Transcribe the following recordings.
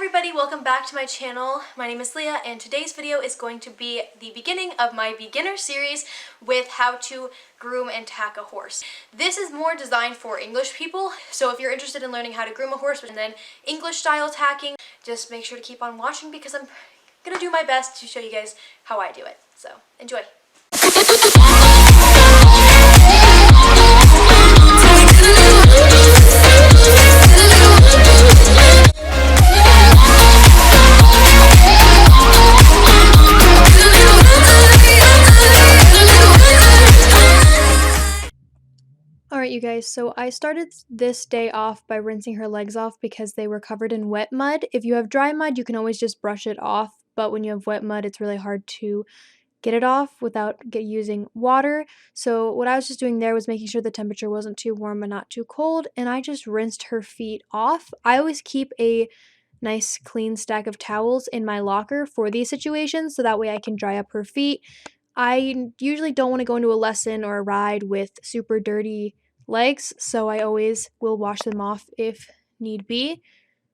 everybody, welcome back to my channel. My name is Leah and today's video is going to be the beginning of my beginner series with how to groom and tack a horse. This is more designed for English people, so if you're interested in learning how to groom a horse and then English style tacking, just make sure to keep on watching because I'm gonna do my best to show you guys how I do it. So enjoy. Alright you guys, so I started this day off by rinsing her legs off because they were covered in wet mud. If you have dry mud, you can always just brush it off, but when you have wet mud, it's really hard to get it off without using water. So what I was just doing there was making sure the temperature wasn't too warm and not too cold, and I just rinsed her feet off. I always keep a nice clean stack of towels in my locker for these situations so that way I can dry up her feet. I usually don't want to go into a lesson or a ride with super dirty legs, so I always will wash them off if need be.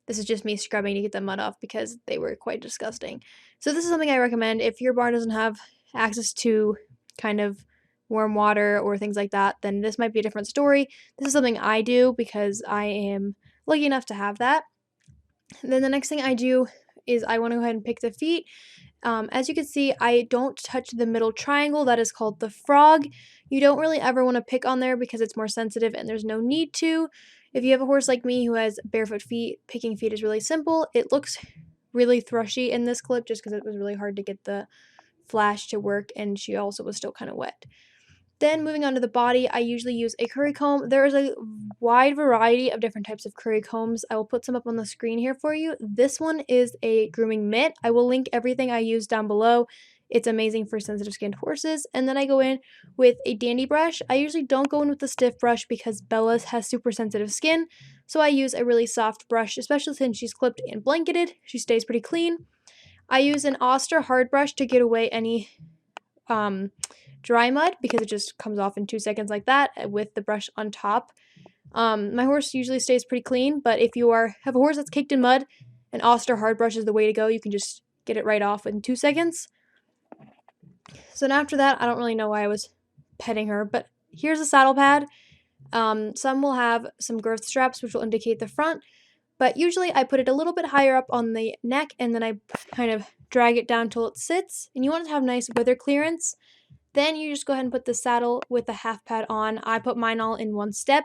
This is just me scrubbing to get the mud off because they were quite disgusting. So this is something I recommend if your barn doesn't have access to kind of warm water or things like that, then this might be a different story. This is something I do because I am lucky enough to have that. Then the next thing I do is I want to go ahead and pick the feet. As you can see, I don't touch the middle triangle. That is called the frog. You don't really ever want to pick on there because it's more sensitive and there's no need to. If you have a horse like me who has barefoot feet, picking feet is really simple. It looks really thrushy in this clip just because it was really hard to get the flash to work and she also was still kind of wet. Then moving on to the body, I usually use a curry comb. There is a wide variety of different types of curry combs. I will put some up on the screen here for you. This one is a grooming mitt. I will link everything I use down below. It's amazing for sensitive skinned horses. And then I go in with a dandy brush. I usually don't go in with the stiff brush because Bella's has super sensitive skin. So I use a really soft brush, especially since she's clipped and blanketed. She stays pretty clean. I use an Oster hard brush to get away any dry mud because it just comes off in 2 seconds like that with the brush on top. My horse usually stays pretty clean, but if you have a horse that's caked in mud, an Oster hard brush is the way to go. You can just get it right off in 2 seconds. So then after that, I don't really know why I was petting her, but here's a saddle pad. Some will have some girth straps, which will indicate the front, but usually I put it a little bit higher up on the neck, and then I kind of drag it down till it sits, and you want it to have nice wither clearance. Then you just go ahead and put the saddle with the half pad on. I put mine all in one step,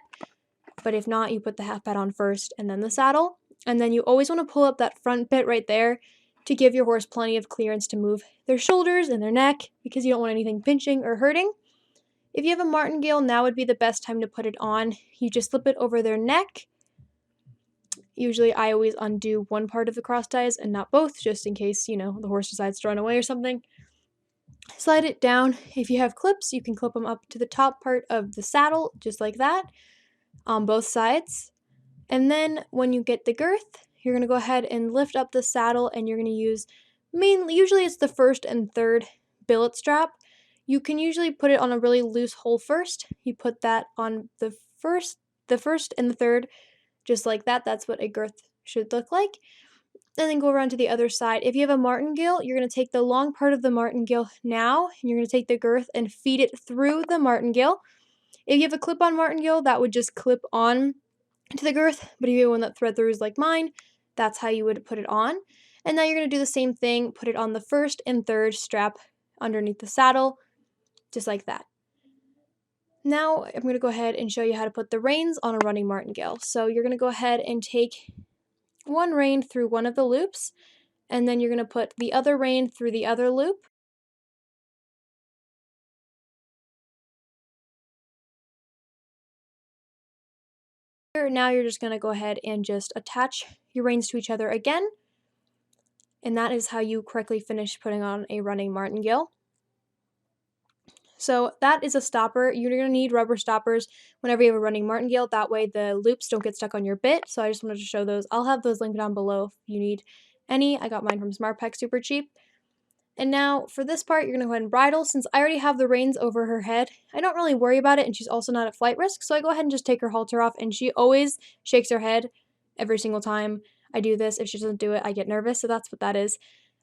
but if not, you put the half pad on first and then the saddle. And then you always want to pull up that front bit right there to give your horse plenty of clearance to move their shoulders and their neck because you don't want anything pinching or hurting. If you have a martingale, now would be the best time to put it on. You just slip it over their neck. Usually I always undo one part of the cross ties and not both, just in case, the horse decides to run away or something. Slide it down. If you have clips, you can clip them up to the top part of the saddle, just like that, on both sides. And then when you get the girth, you're going to go ahead and lift up the saddle, and you're going to use usually it's the first and third billet strap. You can usually put it on a really loose hole first. You put that on the first and the third, just like that. That's what a girth should look like. And then go around to the other side. If you have a martingale, you're going to take the long part of the martingale now, and you're going to take the girth and feed it through the martingale. If you have a clip-on martingale, that would just clip on to the girth, but if you have one that thread throughs like mine, that's how you would put it on. And now you're going to do the same thing, put it on the first and third strap underneath the saddle, just like that. Now I'm going to go ahead and show you how to put the reins on a running martingale. So you're going to go ahead and take one rein through one of the loops, and then you're going to put the other rein through the other loop. Now you're just going to go ahead and just attach your reins to each other again, and that is how you correctly finish putting on a running martingale. So that is a stopper. You're going to need rubber stoppers whenever you have a running martingale. That way the loops don't get stuck on your bit. So I just wanted to show those. I'll have those linked down below if you need any. I got mine from SmartPack, super cheap. And now for this part, you're going to go ahead and bridle. Since I already have the reins over her head, I don't really worry about it, and she's also not at flight risk. So I go ahead and just take her halter off, and she always shakes her head every single time I do this. If she doesn't do it, I get nervous, so that's what that is.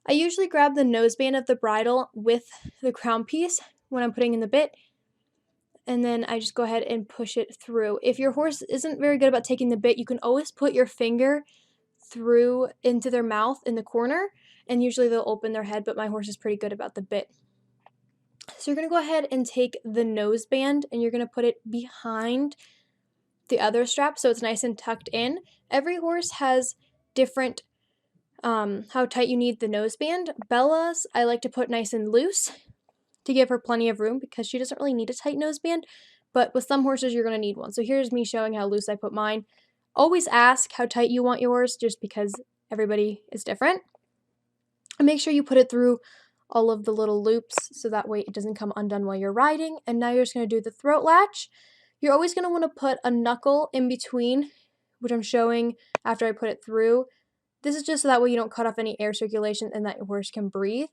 I usually grab the noseband of the bridle with the crown piece when I'm putting in the bit, and then I just go ahead and push it through. If your horse isn't very good about taking the bit, you can always put your finger through into their mouth in the corner, and usually they'll open their head, but my horse is pretty good about the bit. So you're going to go ahead and take the noseband and you're going to put it behind the other strap so it's nice and tucked in. Every horse has different how tight you need the noseband. Bella's I like to put nice and loose to give her plenty of room because she doesn't really need a tight noseband, but with some horses you're going to need one. So here's me showing how loose I put mine. Always ask how tight you want yours just because everybody is different. And make sure you put it through all of the little loops so that way it doesn't come undone while you're riding. And now you're just going to do the throat latch. You're always going to want to put a knuckle in between, which I'm showing after I put it through. This is just so that way you don't cut off any air circulation and that your horse can breathe.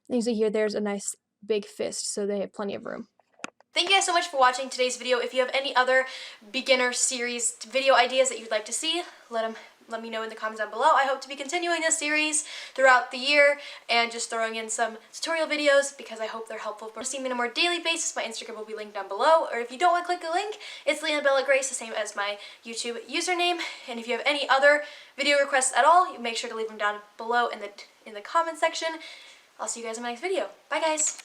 And you see here, there's a nice big fist, so they have plenty of room. Thank you guys so much for watching today's video. If you have any other beginner series video ideas that you'd like to see, let me know in the comments down below. I hope to be continuing this series throughout the year and just throwing in some tutorial videos because I hope they're helpful. For seeing me on a more daily basis, my Instagram will be linked down below, or if you don't want to click the link, it's leaandbellagrace, the same as my YouTube username. And if you have any other video requests at all, make sure to leave them down below in the comment section. I'll see you guys in my next video. Bye guys!